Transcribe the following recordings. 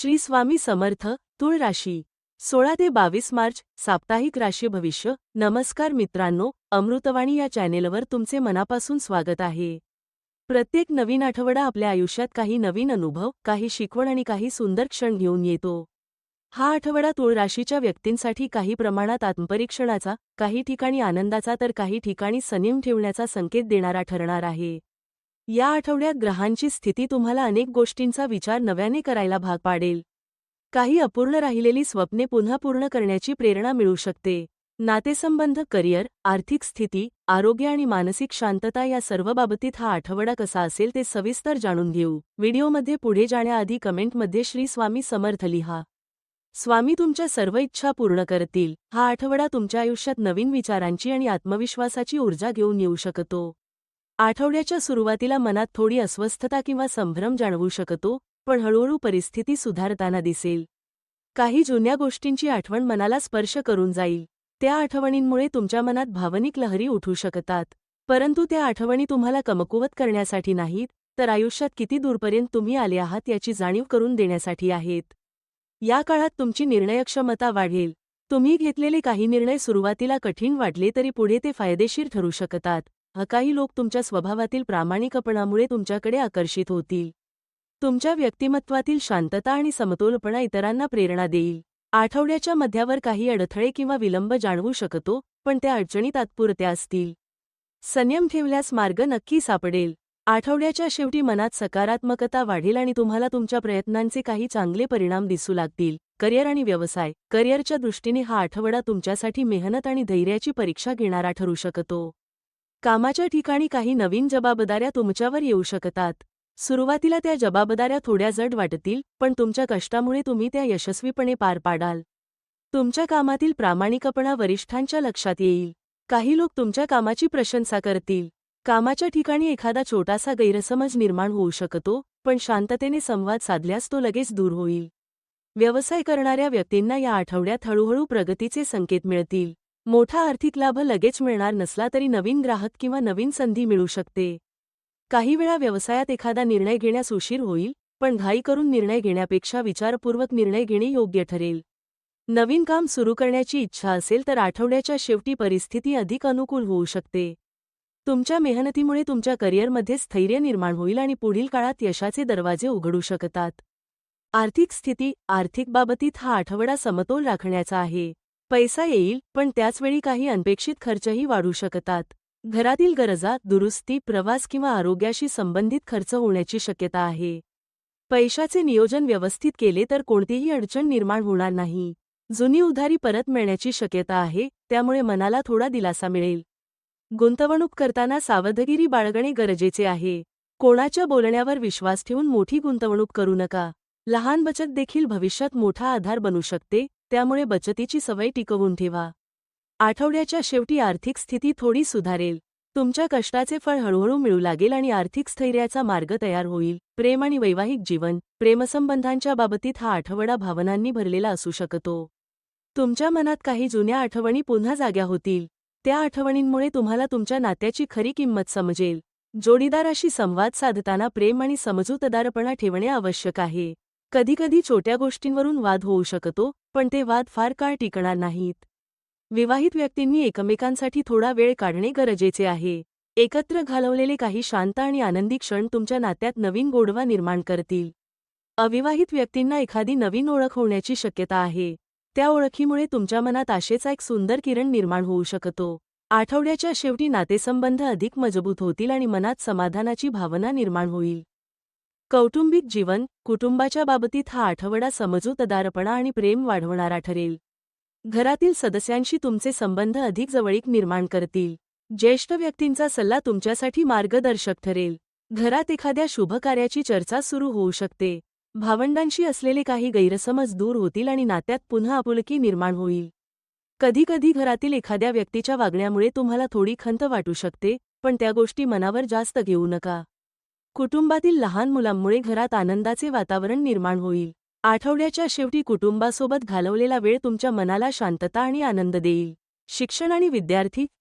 श्री स्वामी समर्थ. तूळ राशी 16 ते 22 मार्च साप्ताहिक राशी भविष्य. नमस्कार मित्रांनो, अमृतवाणी या चॅनेलवर तुमचे मनापासून स्वागत आहे. प्रत्येक नवीन आठवडा आपल्या आयुष्यात काही नवीन अनुभव, काही शिकवण आणि काही सुंदर क्षण घेऊन येतो. हा आठवडा तूळ राशीच्या व्यक्तींसाठी काही प्रमाणात आत्मपरीक्षणाचा, काही ठिकाणी आनंदाचा तर काही ठिकाणी संयम ठेवण्याचा संकेत देणारा ठरणार आहे. या आठवड्यात ग्रहांची स्थिती तुम्हाला अनेक गोष्टींचा विचार नव्याने करायला भाग पाडेल. काही अपूर्ण राहिलेली स्वप्ने पुन्हा पूर्ण करण्याची प्रेरणा मिळू शकते. नातेसंबंध, करिअर, आर्थिक स्थिती, आरोग्य आणि मानसिक शांतता या सर्व बाबतीत हा आठवडा कसा असेल ते सविस्तर जाणून घेऊ. व्हिडिओमध्ये पुढे जाण्याआधी कमेंटमध्ये श्री स्वामी समर्थ लिहा. स्वामी तुमच्या सर्व इच्छा पूर्ण करतील. हा आठवडा तुमच्या आयुष्यात नवीन विचारांची आणि आत्मविश्वासाची ऊर्जा घेऊन येऊ शकतो. आठवड्याच्या सुरुवातीला मनात थोडी अस्वस्थता किंवा संभ्रम जाणवू शकतो, पण हळूहळू परिस्थिती सुधारताना दिसेल. काही जुन्या गोष्टींची आठवण मनाला स्पर्श करून जाईल. त्या आठवणींमुळे तुमच्या मनात भावनिक लहरी उठू शकतात. परंतु त्या आठवणी तुम्हाला कमकुवत करण्यासाठी नाहीत, तर आयुष्यात किती दूरपर्यंत तुम्ही आले आहात याची जाणीव करून देण्यासाठी आहेत. या काळात तुमची निर्णयक्षमता वाढेल. तुम्ही घेतलेले काही निर्णय सुरुवातीला कठीण वाटले तरी पुढे ते फायदेशीर ठरू शकतात. काही लोक तुमच्या स्वभावातील प्रामाणिकपणामुळे तुमच्याकडे आकर्षित होतील. तुमच्या व्यक्तिमत्वातील शांतता आणि समतोलपणा इतरांना प्रेरणा देईल. आठवड्याच्या मध्यावर काही अडथळे किंवा विलंब जाणवू शकतो, पण त्या अडचणी तात्पुरत्या असतील. संयम ठेवल्यास मार्ग नक्की सापडेल. आठवड्याच्या शेवटी मनात सकारात्मकता वाढेल आणि तुम्हाला तुमच्या प्रयत्नांचे काही चांगले परिणाम दिसू लागतील. करिअर आणि व्यवसाय. करिअरच्या दृष्टीने हा आठवडा तुमच्यासाठी मेहनत आणि धैर्याची परीक्षा घेणारा ठरू शकतो. कामाच्या ठिकाणी काही नवीन जबाबदाऱ्या तुमच्यावर येऊ शकतात. सुरुवातीला त्या जबाबदाऱ्या थोड्या जड वाटतील, पण तुमच्या कष्टामुळे तुम्ही त्या यशस्वीपणे पार पाडाल. तुमच्या कामातील प्रामाणिकपणा वरिष्ठांच्या लक्षात येईल. काही लोक तुमच्या कामाची प्रशंसा करतील. कामाच्या ठिकाणी एखादा छोटासा गैरसमज निर्माण होऊ शकतो, पण शांततेने संवाद साधल्यास तो लगेच दूर होईल. व्यवसाय करणाऱ्या व्यक्तींना या आठवड्यात हळूहळू प्रगतीचे संकेत मिळतील. मोठा आर्थिक लाभ लगेच मिळणार नसला तरी नवीन ग्राहक किंवा नवीन संधी मिळू शकते. काही वेळा व्यवसायात एखादा निर्णय घेण्यास उशीर होईल, पण घाई करून निर्णय घेण्यापेक्षा विचारपूर्वक निर्णय घेणे योग्य ठरेल. नवीन काम सुरू करण्याची इच्छा असेल तर आठवड्याच्या शेवटी परिस्थिती अधिक अनुकूल होऊ शकते. तुमच्या मेहनतीमुळे तुमच्या करिअरमध्ये स्थैर्य निर्माण होईल आणि पुढील काळात यशाचे दरवाजे उघडू शकतात. आर्थिक स्थिती. आर्थिक बाबतीत हा आठवडा समतोल राखण्याचा आहे. पैसा येईल, पण त्याचवेळी काही अनपेक्षित खर्चही वाढू शकतात. घरातील गरजा, दुरुस्ती, प्रवास किंवा आरोग्याशी संबंधित खर्च होण्याची शक्यता आहे. पैशाचे नियोजन व्यवस्थित केले तर कोणतीही अडचण निर्माण होणार नाही. जुनी उधारी परत मिळण्याची शक्यता आहे, त्यामुळे मनाला थोडा दिलासा मिळेल. गुंतवणूक करताना सावधगिरी बाळगणे गरजेचे आहे. कोणाच्या बोलण्यावर विश्वास ठेवून मोठी गुंतवणूक करू नका. लहान बचत देखील भविष्यात मोठा आधार बनू शकते, त्यामुळे बचतीची सवय टिकवून ठेवा. आठवड्याच्या शेवटी आर्थिक स्थिती थोडी सुधारेल. तुमच्या कष्टाचे फळ हळूहळू मिळू लागेल आणि आर्थिक स्थैर्याचा मार्ग तयार होईल. प्रेम आणि वैवाहिक जीवन. प्रेमसंबंधांच्या बाबतीत हा आठवडा भावनांनी भरलेला असू शकतो. तुमच्या मनात काही जुन्या आठवणी पुन्हा जाग्या होतील. त्या आठवणींमुळे तुम्हाला तुमच्या नात्याची खरी किंमत समजेल. जोडीदाराशी संवाद साधताना प्रेम आणि समजूतदारपणा ठेवणे आवश्यक आहे. कधीकधी छोट्या गोष्टींवरून वाद होऊ शकतो, पण ते वाद फार काळ टिकणार नाहीत. विवाहित व्यक्तींनी एकमेकांसाठी थोडा वेळ काढणे गरजेचे आहे. एकत्र घालवलेले काही शांत आणि आनंदी क्षण तुमच्या नात्यात नवीन गोडवा निर्माण करतील. अविवाहित व्यक्तींना एखादी नवीन ओळख होण्याची शक्यता आहे. त्या ओळखीमुळे तुमच्या मनात आशेचा एक सुंदर किरण निर्माण होऊ शकतो. आठवड्याच्या शेवटी नातेसंबंध अधिक मजबूत होतील आणि मनात समाधानाची भावना निर्माण होईल. कौटुंबिक जीवन. कुटुंबाच्या बाबतीत हा आठवडा समजूतदारपणा आणि प्रेम वाढवणारा ठरेल. घरातील सदस्यांशी तुमचे संबंध अधिक जवळीक निर्माण करतील. ज्येष्ठ व्यक्तींचा सल्ला तुमच्यासाठी मार्गदर्शक ठरेल. घरात एखाद्या शुभकार्याची चर्चा सुरू होऊ शकते. भावंडांशी असलेले काही गैरसमज दूर होतील आणि नात्यात पुन्हा आपुलकी निर्माण होईल. कधीकधी घरातील एखाद्या व्यक्तीच्या वागण्यामुळे तुम्हाला थोडी खंत वाटू शकते, पण त्या गोष्टी मनावर जास्त घेऊ नका. कुटुंबातील लहान मुलांमुळे घरात आनंदाचे वातावरण निर्माण होईल. आठवड्याच्या शेवटी कुटुंबासोबत घालवलेला वेळ तुमच्या मनाला शांतता आणि आनंद देईल. शिक्षण आणि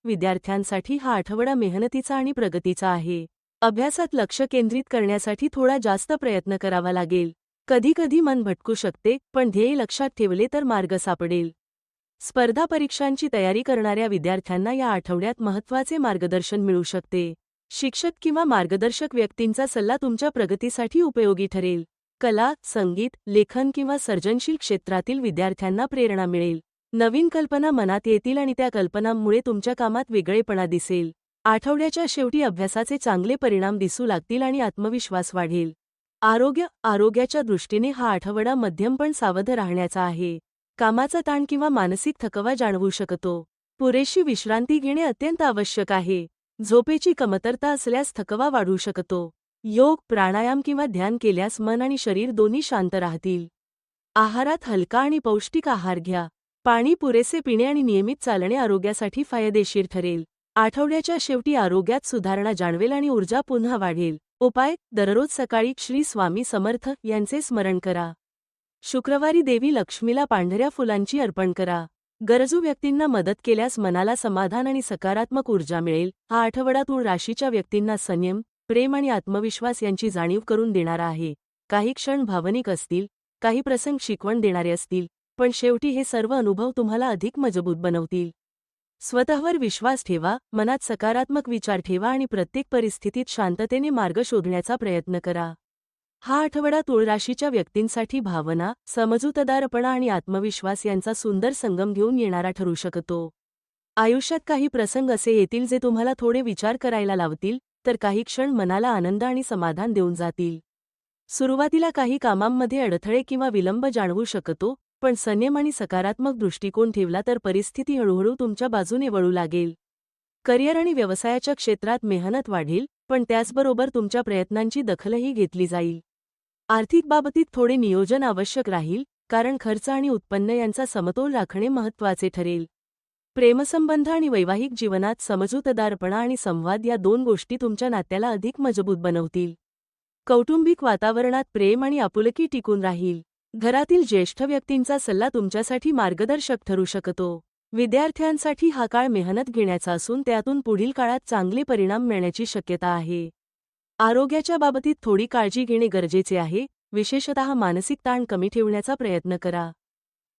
विद्यार्थ्यांसाठी हा आठवडा मेहनतीचा आणि प्रगतीचा आहे. अभ्यासात लक्ष केंद्रित करण्यासाठी थोडा जास्त प्रयत्न करावा लागेल. कधीकधी मन भटकू शकते, पण ध्येय लक्षात ठेवले तर मार्ग सापडेल. स्पर्धा परीक्षांची तयारी करणाऱ्या विद्यार्थ्यांना या आठवड्यात महत्त्वाचे मार्गदर्शन मिळू शकते. शिक्षक किंवा मार्गदर्शक व्यक्तींचा सल्ला तुमच्या प्रगतीसाठी उपयोगी ठरेल. कला, संगीत, लेखन किंवा सर्जनशील क्षेत्रातील विद्यार्थ्यांना प्रेरणा मिळेल. नवीन कल्पना मनात येतील आणि त्या कल्पनांमुळे तुमच्या कामात वेगळेपणा दिसेल. आठवड्याच्या शेवटी अभ्यासाचे चांगले परिणाम दिसू लागतील आणि आत्मविश्वास वाढेल. आरोग्याच्या दृष्टीने हा आठवडा मध्यम पण सावध राहण्याचा आहे. कामाचा ताण किंवा मानसिक थकवा जाणवू शकतो. पुरेशी विश्रांती घेणे अत्यंत आवश्यक आहे. झोपेची कमतरता असल्यास थकवा वाढू शकतो. योग, प्राणायाम किंवा ध्यान केल्यास मन आणि शरीर दोन्ही शांत राहतील. आहारात हलका आणि पौष्टिक आहार घ्या. पाणी पुरेसे पिणे आणि नियमित चालणे आरोग्यासाठी फायदेशीर ठरेल. आठवड्याच्या शेवटी आरोग्यात सुधारणा जाणवेल आणि ऊर्जा पुन्हा वाढेल. उपाय: दररोज सकाळी श्री स्वामी समर्थ यांचे स्मरण करा. शुक्रवारी देवी लक्ष्मीला पांढऱ्या फुलांची अर्पण करा. गरजू व्यक्तींना मदत केल्यास मनाला समाधान आणि सकारात्मक ऊर्जा मिळेल. हा आठवडा तुळ राशीच्या व्यक्तींना संयम, प्रेम आणि आत्मविश्वास यांची जाणीव करून देणारा आहे. काही क्षण भावनिक असतील, काही प्रसंग शिकवण देणारे असतील, पण शेवटी हे सर्व अनुभव तुम्हाला अधिक मजबूत बनवतील. स्वतःवर विश्वास ठेवा, मनात सकारात्मक विचार ठेवा आणि प्रत्येक परिस्थितीत शांततेने मार्ग शोधण्याचा प्रयत्न करा. हा आठवडा तुळ राशीच्या व्यक्तींसाठी भावना, समजूतदारपणा आणि आत्मविश्वास यांचा सुंदर संगम घेऊन येणारा ठरू शकतो. आयुष्यात काही प्रसंग असे येतील जे तुम्हाला थोडे विचार करायला लावतील, तर काही क्षण मनाला आनंद आणि समाधान देऊन जातील. सुरुवातीला काही कामांमध्ये अडथळे किंवा विलंब जाणवू शकतो, पण संयम आणि सकारात्मक दृष्टिकोन ठेवला तर परिस्थिती हळूहळू तुमच्या बाजूने वळू लागेल. करिअर आणि व्यवसायाच्या क्षेत्रात मेहनत वाढेल, पण त्याचबरोबर तुमच्या प्रयत्नांची दखलही घेतली जाईल. आर्थिक बाबतीत थोडे नियोजन आवश्यक राहील, कारण खर्च आणि उत्पन्न यांचा समतोल राखणे महत्त्वाचे ठरेल. प्रेमसंबंध आणि वैवाहिक जीवनात समजूतदारपणा आणि संवाद या दोन गोष्टी तुमच्या नात्याला अधिक मजबूत बनवतील. कौटुंबिक वातावरणात प्रेम आणि आपुलकी टिकून राहील. घरातील ज्येष्ठ व्यक्तींचा सल्ला तुमच्यासाठी मार्गदर्शक ठरू शकतो. विद्यार्थ्यांसाठी हा काळ मेहनत घेण्याचा असून त्यातून पुढील काळात चांगले परिणाम मिळण्याची शक्यता आहे. आरोग्याच्या बाबतीत थोडी काळजी घेणे गरजेचे आहे, विशेषतः मानसिक ताण कमी ठेवण्याचा प्रयत्न करा.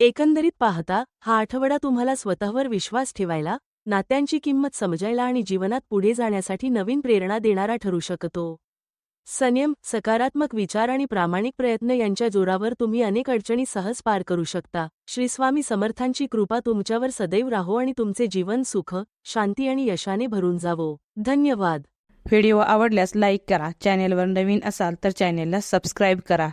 एकंदरीत पाहता, हा आठवडा तुम्हाला स्वतःवर विश्वास ठेवायला, नात्यांची किंमत समजायला आणि जीवनात पुढे जाण्यासाठी नवीन प्रेरणा देणारा ठरू शकतो. संयम, सकारात्मक विचार आणि प्रामाणिक प्रयत्न यांच्या जोरावर तुम्ही अनेक अडचणी सहज पार करू शकता. श्री स्वामी समर्थांची कृपा तुमच्यावर सदैव राहो आणि तुमचे जीवन सुख, शांती आणि यशाने भरून जावो. धन्यवाद. व्हिडिओ आवडल्यास लाईक करा. चॅनेलवर नवीन असाल तर चॅनेलला सबस्क्राईब करा.